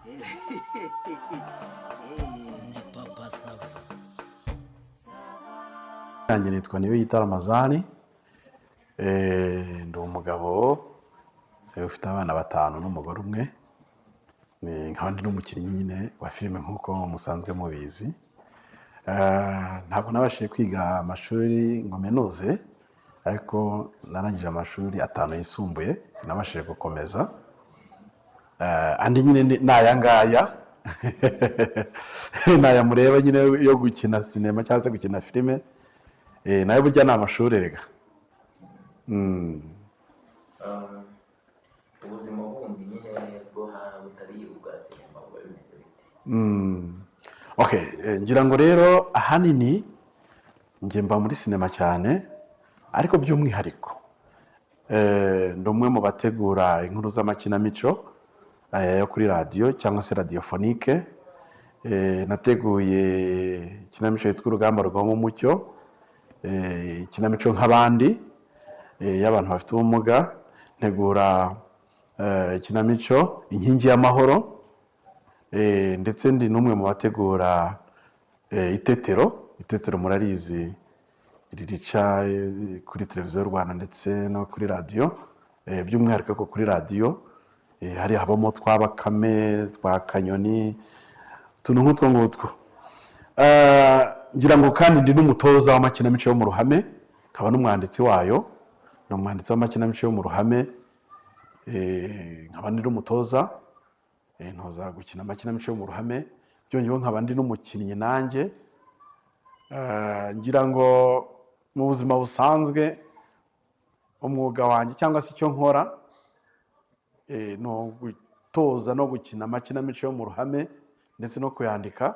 Ndi Papa Sava. Yanjye nitwa Niyoyita Ramazani. Ndi umugabo ufite abana 5 n'umugore umwe. Nkaba ndi n'umukinnyi nyine wa filime nk'uko musanzwe mubizi. Ntabwo nabashije kwiga amashuri ngo menuze, ariko narangije amashuri 5 yisumbuye, sinabashije gukomeza. Andi nyine naya ngaya naya mureba nyine yo gukina sinema cyangwa se gukina filime, nayo burya ni amashuri rega. ubuzima bundi nyine bwo butari ubwa sinema buba bimeze bite? Okay, ngira ngo rero ahanini njye mba muri sinema cyane, ariko by'umwihariko ndi umwe mu bategura inkuru z'amakinamico yo kuri radio cyangwa se radiophonique. Nateguye ikinamico yitwa Urugamba rwo mu mucyo, ikinamico nk'abandi y'abantu bafite ubumuga. Ntegura ikinamico Inkingi y'Amahoro, ndetse ndi n'umwe mu bategura Itetero murarizi ririca kuri televiziyo y'u Rwanda ndetse no kuri radio, by'umwihariko ko kuri radio hari habamo twa Bakame, twa Kanyoni, tuntu nk'utwo ngutwo. Ngira ngo kandi ndi n'umutoza w'amakinamico yo mu ruhame, nkaba n'umwanditsi wayo, n'umwanditsi w'amakinamico yo mu ruhame. Nkaba ndi n'umutoza, ntoza gukina amakinamico yo mu ruhame, byongeyeho nkaba ndi n'umukinnyi nanjye. Ngira ngo mu buzima busanzwe umwuga wanjye cyangwa se icyo nkora no gutoza no gukina amakinamico yo mu ruhame ndetse no kuyandika.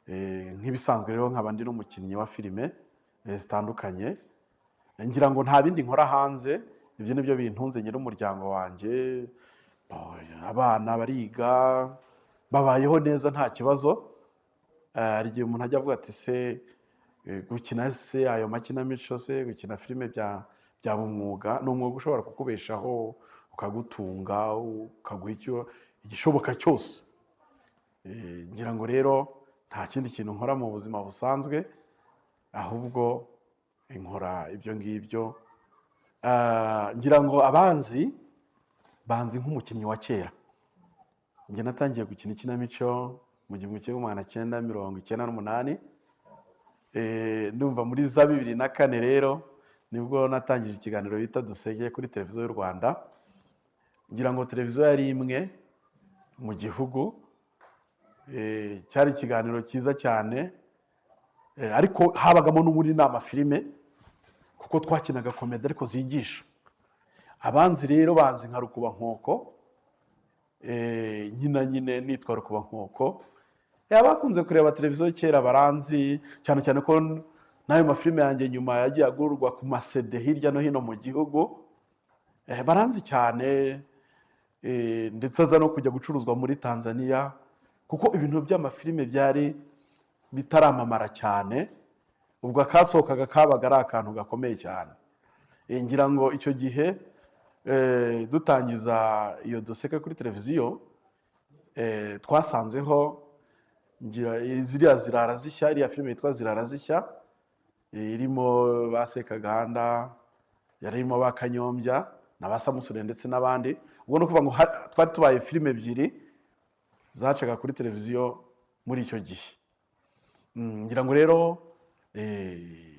Nk'ibisanzwe rero nkaba ndi n'umukinnyi wa filime zitandukanye. Ngira ngo nta bindi nkora hanze, ibyo nibyo bintunze nyiri umuryango wanjye. Abana bariga, babayeho neza nta kibazo. Hari igihe umuntu ajya avuga ati se gukina se ayo makinamico se gukina filime byaba umwuga? Ni umwuga ushobora kukubeshaho, ukagutunga, ukaguha igishoboka cyose. Ngira ngo rero nta kindi kintu nkora mu buzima busanzwe, ahubwo nkora ibyo ngibyo. Ngira ngo banzi nk'umukinnyi wa kera. Njye natangiye gukina ikinamico mu 1998. Ndumva muri za 2004 rero nibwo natangije ikiganiro bita Duseke kuri televiziyo y'u Rwanda. Ngira ngo televiziyo yari imwe mu gihugu. Cyari ikiganiro cyiza cyane, ariko habagamo n'ubundi nama filime, kuko twakinaga komedi ariko zigisha. Abanzi rero banzi nka Rukubankoko, nyine nitwa Rukubankoko. Abakunze kureba televiziyo kera baranzi cyane cyane ko nayo mafilime yanjye nyuma yagiye agurwa ku masede hirya no hino mu gihugu. Baranzi cyane, ndetse aza no kujya gucuruzwa muri Tanzania, kuko ibintu by'amafilime byari bitaramamara cyane. Ubwo akasohokaga kabaga ari akantu gakomeye cyane. Ngira ngo icyo gihe dutangiza iyo Duseke kuri televiziyo, twasanzeho ziriya Zirara Zishya, iriya filime yitwa Zirara Zishya, irimo ba Sekaganda, yarimo ba Kanyombya na ba Samusure ndetse n'abandi. Ubwo no kuvuga ngo twari tubaye filime ebyiri zacaga kuri televiziyo muri icyo gihe. Ngira ngo rero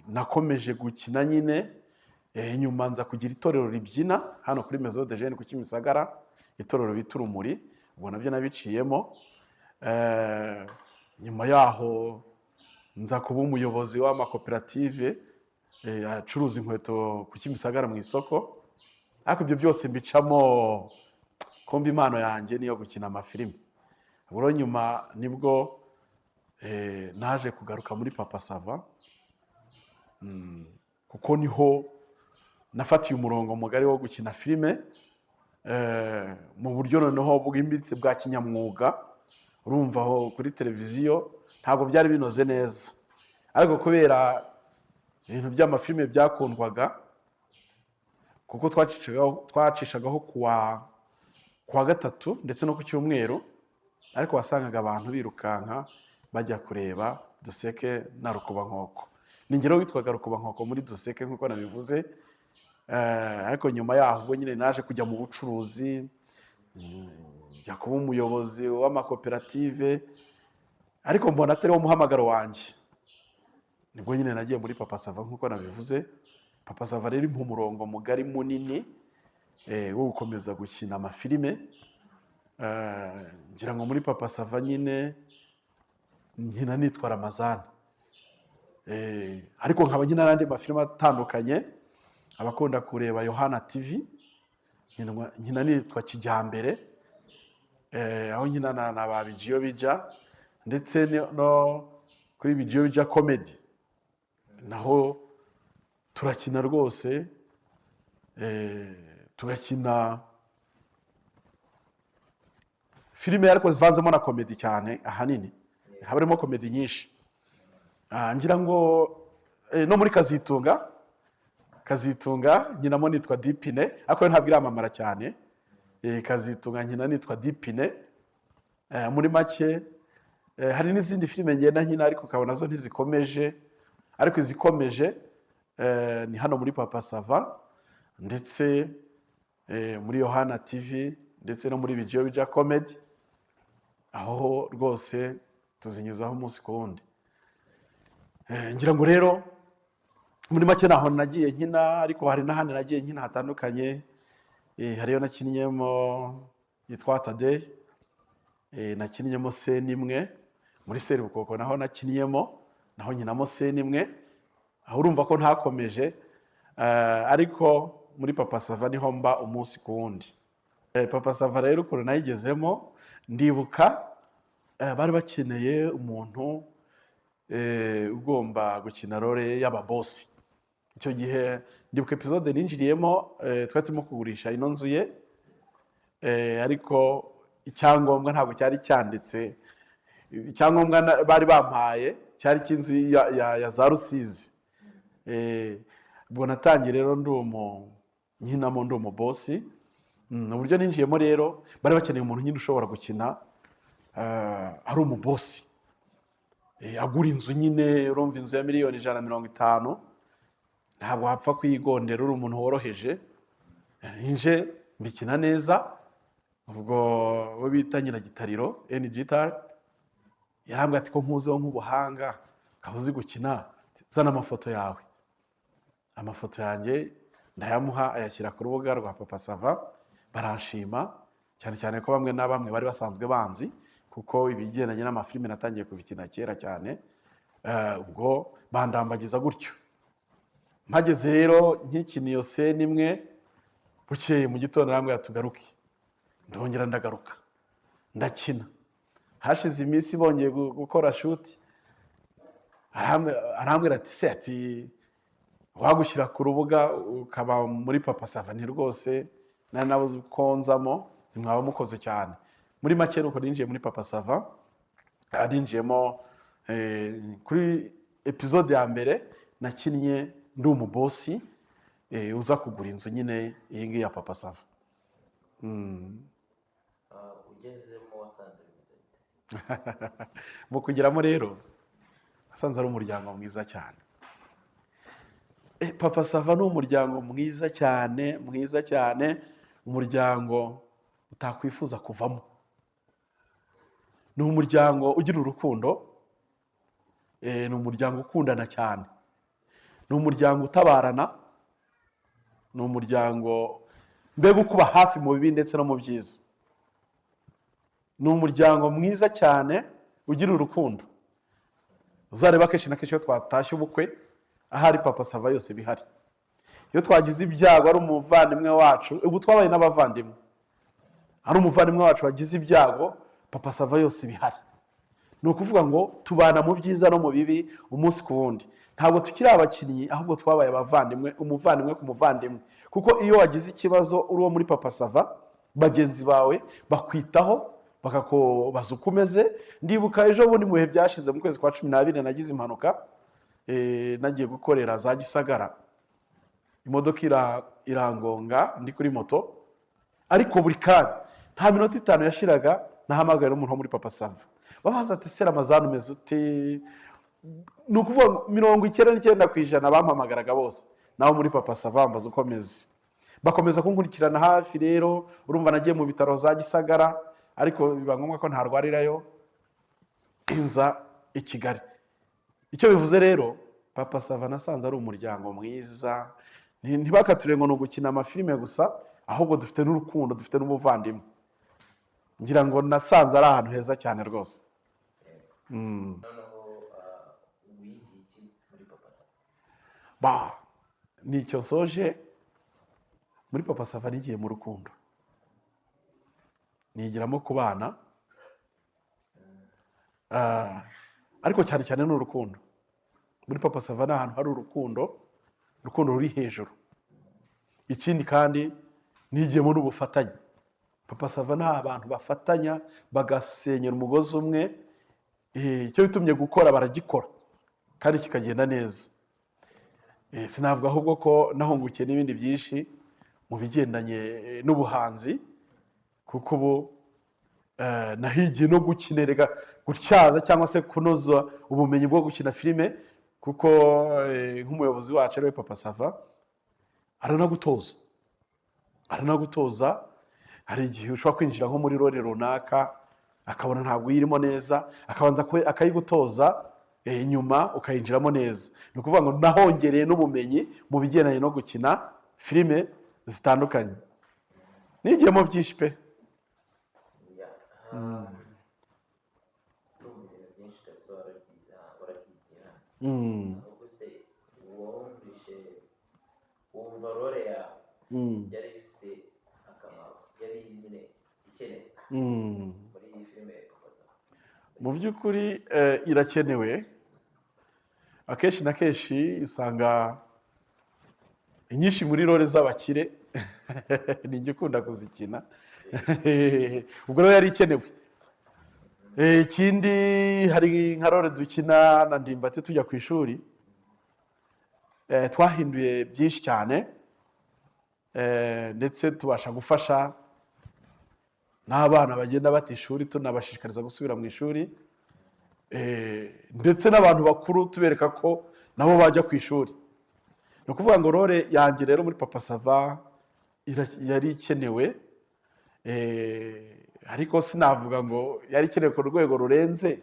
nakomeje gukina nyine. Nyuma nza kugira itorero ribyina hano kuri Maison de Jeunes ku Kimisagara, itorero bita Urumuri. Ubwo nabyo nabiciyemo. Nyuma yaho nza kuba umuyobozi w'amakoperative acuruza inkweto ku Kimisagara mu isoko. Ariko ibyo byose mbicamo kumva impano yanjye niyo gukina amafilime. Ubwo nyuma nibwo naje kugaruka muri Papa Sava, kuko niho nafatiye umurongo mugari wo gukina filime mu buryo noneho bwimbitse bwa kinyamwuga. Urumva aho kuri televiziyo ntabwo byari binoze neza, ariko kubera ibintu by'amafilime byakundwaga, kuko twacishagaho kuwa gatatu ndetse no ku cyumweru. ariko wasangaga abantu birukanka bajya kureba Duseke na Rukubankoko. Ni ngero witwaga Rukubankoko muri Duseke nk'uko nabivuze. Ariko nyuma yaho ubwo nyine naje kujya mu bucuruzi, njya kuba umuyobozi w'amakoperative, ariko mbona atari wo muhamagaro wanjye. Nibwo nyine nagiye muri Papa Sava nk'uko nabivuze. Papa Sava rero impa umurongo mugari munini wo gukomeza gukina amafilime. Ngira ngo muri Papa Sava nyine nkina nitwa Ramazani, ariko nkaba nkina n'andi mafilime atandukanye. Abakunda kureba Yohana TV nkina nitwa Kijyambere, aho nkina na ba Bijiyo Bija, ndetse no kuri Bijiyo Bija Comedy naho turakina rwose. Tugakina filime ariko zivanzemo na comedy cyane, ahanini habarimo comedy nyinshi. Ngira ngo no muri Kazitunga nyinamo nitwa Dipine, ariko ntabwo iramamara cyane. Kazitunga nkina nitwa Dipine. Muri make hari n'izindi filime ngenda nkina ariko ukabona zo ntizikomeje, ariko izikomeje ni hano muri Papa Sava, ndetse muri Yohana TV, ndetse no muri Bijiyo Bija Comedy, aho rwose tuzinyuzaho umunsi ku wundi. Ngira ngo rero muri make naho nagiye nkina, ariko hari n'ahandi nagiye nkina hatandukanye. Hariyo nakinnyemo yitwa Tadei, nakinnyemo Senimwe. Muri Seribukoko naho nakinnyemo, naho nkinamo Senimwe. Aho urumva ko ntakomeje, ariko muri Papa Sava niho mba umunsi ku wundi. Papa Sava rero ukuntu nayigezemo, ndibuka bari bakeneye umuntu ugomba gukina role y'ababosi. Icyo gihe ndibuka episode ninjiriyemo, twari turimo kugurisha ino nzu ye, ariko icyangombwa ntabwo cyari cyanditse. Icyangombwa bari bampaye cyari cy'inzu ya za Rusizi. Ubwo natangiye rero nkinamo ndi umubosi. Uburyo ninjiyemo rero bari bakeneye umuntu nyine ushobora gukina ari umubosi, agura inzu nyine. Urumva inzu ya miliyoni 150 ntabwo wapfa kuyigondera uri umuntu woroheje. Nje mbikina neza. Ubwo we bita Nyiragitariro NGitar yarambwira ati ko nkuzeho nk'ubuhanga, ukaba uzi gukina, zana amafoto yawe. Amafoto yanjye ndayamuha, ayashyira ku rubuga rwa Papa Sava. Baranshima cyane cyane ko bamwe na bamwe bari basanzwe banzi, kuko ibigendanye n'amafilime natangiye kubikina kera cyane. Ubwo bandambagiza gutyo. Mpageze rero nkikina iyo Senimwe, bukeye mu gitondo arambwira tugaruke. Ndongera ndagaruka ndakina. Hashize iminsi bongeye gukora shoot, arambwira ati se ati wagushyira ku rubuga ukaba muri Papa Sava. Ni rwose nari nabuze uko nzamo, ntimwaba mukoze cyane. Muri make nuko ninjiye muri Papa Sava. Ninjiyemo kuri episode ya mbere nakinnye ndi umubosi uza kugura inzu nyine iyi ngiyi ya Papa Sava. Ugezemo wasanze bimeze bite? Mu kugeramo rero asanze ari umuryango mwiza cyane. Papa Sava ni umuryango mwiza cyane, mwiza cyane. Umuryango utakwifuza kuvamo. Ni umuryango ugira urukundo. Ni umuryango ukundana cyane. Ni umuryango utabarana. Ni umuryango mbega ukuba hafi mu bibi ndetse no mu byiza. Ni umuryango mwiza cyane ugira urukundo. Uzareba kenshi na kenshi iyo twatashye ubukwe, ahari Papa Sava yose bihari. Iyo twagize ibyago ari umuvandimwe wacu, ubu twabaye n'abavandimwe, ari umuvandimwe wacu wagize ibyago, Papa Sava yose bihari. Ni ukuvuga ngo tubana mu byiza no mu bibi umunsi ku wundi. Ntabwo tukiri abakinnyi, ahubwo twabaye abavandimwe, umuvandimwe ku muvandimwe. Kuko iyo wagize ikibazo uri uwo muri Papa Sava, bagenzi bawe bakwitaho, bakakubaza uko umeze. Ndibuka ejo bundi mu bihe byashize mu kwezi kwa 12 nagize impanuka, nagiye gukorera za Gisagara. Imodoka irangonga ndi kuri moto, ariko buri kanya nta minota 5 yashiraga nahamagara umuntu wo muri Papa Sava babaza ati se Ramazani umeze ute, ni ukuvuga 99% bampamagaraga bose naho muri Papa Sava bambaza uko meze, bakomeza kunkurikirana hafi. Rero urumva nagiye mu bitaro za Gisagara ariko biba ngombwa ko ntarwarirayo inza i Kigali. Icyo bivuze rero Papa Sava nasanze ari umuryango mwiza, ntibakature ngo ni ugukina amafilime gusa, ahubwo dufite n'urukundo, dufite n'ubuvandimwe. Ngira ngo nasanze ari ahantu heza cyane rwose. noneho wigiye iki muri Papa Sava? Nicyo nsoje muri Papa Sava, nigiye mu rukundo, nigiramo kubana, ariko cyane cyane ni urukundo. Muri Papa Sava ni ahantu hari urukundo ruri hejuru. Ikindi kandi nigiyemo n'ubufatanye. Papa Sava ni abantu bafatanya bagasenyera umugozi umwe, icyo bitumye gukora baragikora kandi kikagenda neza. Sinavuga ahubwo ko nahungukiye n'ibindi byinshi mu bigendanye n'ubuhanzi, kuko ubu nahigiye no gukinerega gutyaza cyangwa se kunoza ubumenyi bwo gukina filime, kuko nk'umuyobozi wacu ariwe Papa Sava aranagutoza. Hari igihe ushobora kwinjira nko muri role runaka akabona ntabwo uyirimo neza, akabanza akayigutoza, nyuma ukayinjiramo neza. Ni ukuvuga ngo nahongereye n'ubumenyi mu bigendanye no gukina filime zitandukanye, nigiyemo byinshi pe. byinshi kabisa warabyigiye hano. ahubwo se wumva role yawe yari ifite akamaro, yari nyine ikenewe muri iyi filime ya Papa Sava? Mu by'ukuri irakenewe. Akenshi na kenshi usanga inyinshi muri role z'abakire ninjye ukunda kuzikina, ubwo rero yari ikenewe. Ikindi hari nka role dukina na Ndimbati tujya ku ishuri, twahinduye byinshi cyane, ndetse tubasha gufasha n'abana bagenda bata ishuri, tunabashishikariza gusubira mu ishuri, ndetse n'abantu bakuru tubereka ko nabo bajya ku ishuri. Ni ukuvuga ngo role yanjye rero muri Papa Sava yari ikenewe, ariko sinavuga ngo yari ikenewe ku rwego rurenze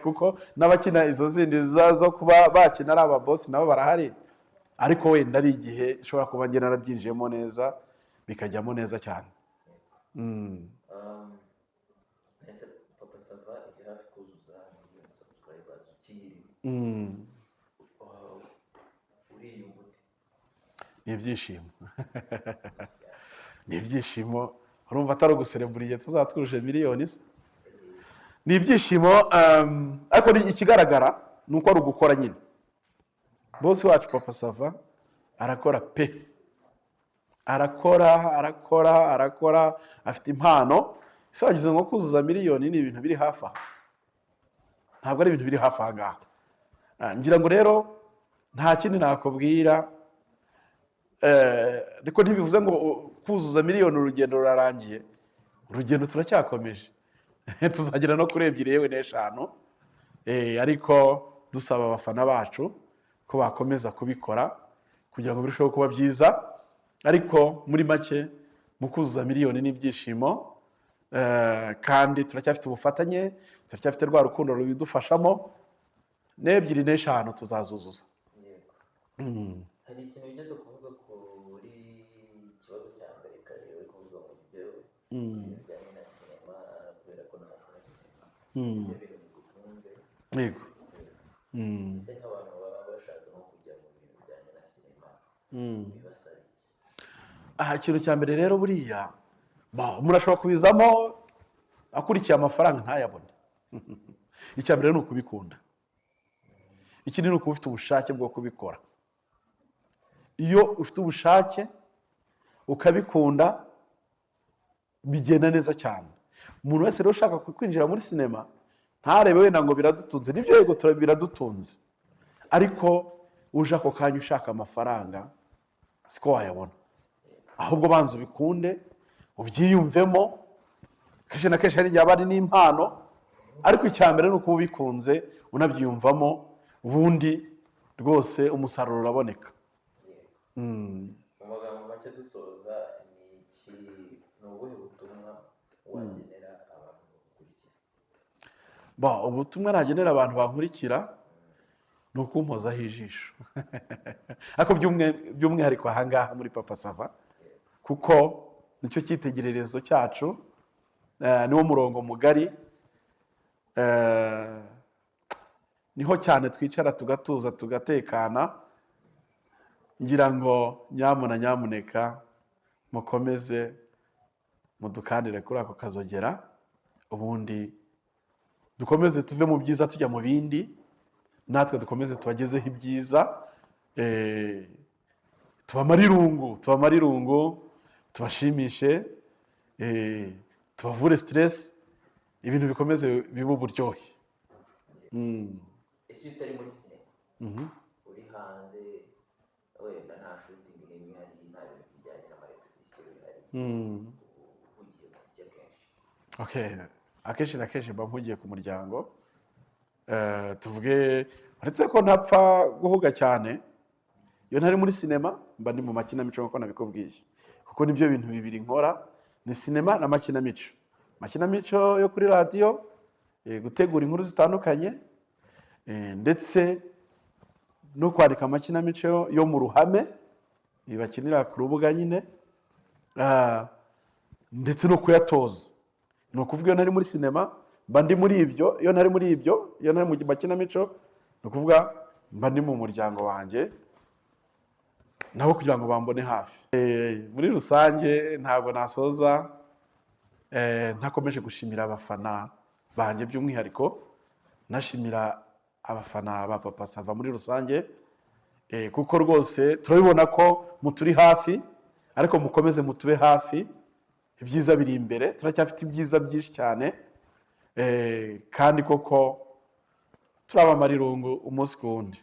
kuko n'abakina izo zindi zo kuba bakina ari ababosi nabo barahari, ariko wenda ari igihe ushobora kuba njye narabyinjiyemo neza bikajyamo neza cyane. ese Papa Sava iri hafi kuzuza miliyoni subscribers ukiyiri, uriyumva ute? Ni ibyishimo ni ibyishimo. Urumva atari ugusereburiye tuzatwuje miliyoni se? Ni ibyishimo, ariko ikigaragara ni uko ari ugukora nyine. Bosi wacu Papa Sava arakora pe, arakora, afite impano. Ese wagize ngo kuzuza miliyoni ni ibintu biri hafi aha? Ntabwo ari ibintu biri hafi aha ngaha. Ngira ngo rero nta kindi nakubwira, ariko ntibivuze ngo kuzuza miliyoni urugendo rurarangiye. Urugendo turacyakomeje tuzagera no kuri 2 yewe n'5, ariko dusaba abafana bacu ko bakomeza kubikora kugira ngo birusheho kuba byiza. Ariko muri make mu kuzuza miliyoni n'ibyishimo, kandi turacyafite ubufatanye, turacyafite rwa rukundo rubidufashamo. 2 n'5 tuzazuzuza. hari ikintu ugeze kuvuga kuri ikibazo cya mbere kare uri kuvuga ngo ibyo bijyanye na sinema, kubera ko n'amakuru ya sinema ibyo bintu bigutunze. Yego. ese nk'abantu baba bashaka nko kujya mu bintu bijyanye na sinema bibasaba iki? Ikintu cya mbere rero buriya umuntu ashobora kubizamo akurikiye amafaranga ntayabone. Icya mbere ni ukubikunda, ikindi ni ukuba ufite ubushake bwo kubikora. Iyo ufite ubushake ukabikunda bigenda neza cyane. Umuntu wese rero ushaka kwinjira muri sinema ntarebe wenda ngo biradutunze. Nibyo yego biradutunze, ariko uje ako kanya ushaka amafaranga siko wayabona. Ahubwo banza ubikunde, ubyiyumvemo, kenshi na kenshi hari igihe aba ari n'impano, ariko icya mbere ni uko ubikunze unabyiyumvamo, ubundi rwose umusaruro uraboneka. mu magambo make dusoza, ni ubuhe butumwa wagenera abantu bagukurikira? Ubutumwa nagenera abantu bankurikira ni ukumpozaho ijisho ariko by'umwihariko ahangaha muri Papa Sava, kuko nicyo cyitegererezo cyacu, niwo murongo mugari, niho cyane twicara tugatuza tugatekana. ngira ngo nyamuneka mukomeze mudukandire kuri ako kazogera, ubundi dukomeze tuve mu byiza tujya mu bindi, natwe dukomeze tubagezeho ibyiza, tubamare irungu, tubashimishe, tubavure stress, ibintu bikomeze bibe uburyohe. Ese utari muri sinema, uri hanze, wenda nta shooting n'imwe ihari, nta bintu bijyanye n'amarepetisiyo bihari, uhugiye ku bye kenshi? Akenshi na kenshi mba mpugiye ku muryango, tuvuge uretse ko ntapfa guhuga cyane iyo ntari muri sinema, mba ndi mu makinamico nk'uko nabikubwiye, kuko nibyo bintu bibiri nkora, ni sinema na makinamico yo kuri radiyo, gutegura inkuru zitandukanye, ndetse no kwandika amakinamico yo mu ruhame bakinira ku rubuga nyine, ndetse no kuyatoza. Ni ukuvuga iyo ntari muri sinema mba ndi muri ibyo, iyo ntari mu makinamico ni ukuvuga mba ndi mu muryango wanjye nabo kugira ngo bambone hafi. Muri rusange ntabwo nasoza ntakomeje gushimira abafana banjye, by'umwihariko nashimira abafana ba Papa Sava muri rusange, kuko rwose turabibona ko muturi hafi, ariko mukomeze mutube hafi, ibyiza biri imbere, turacyafite ibyiza byinshi cyane, kandi koko turabamara irungu umunsi ku wundi.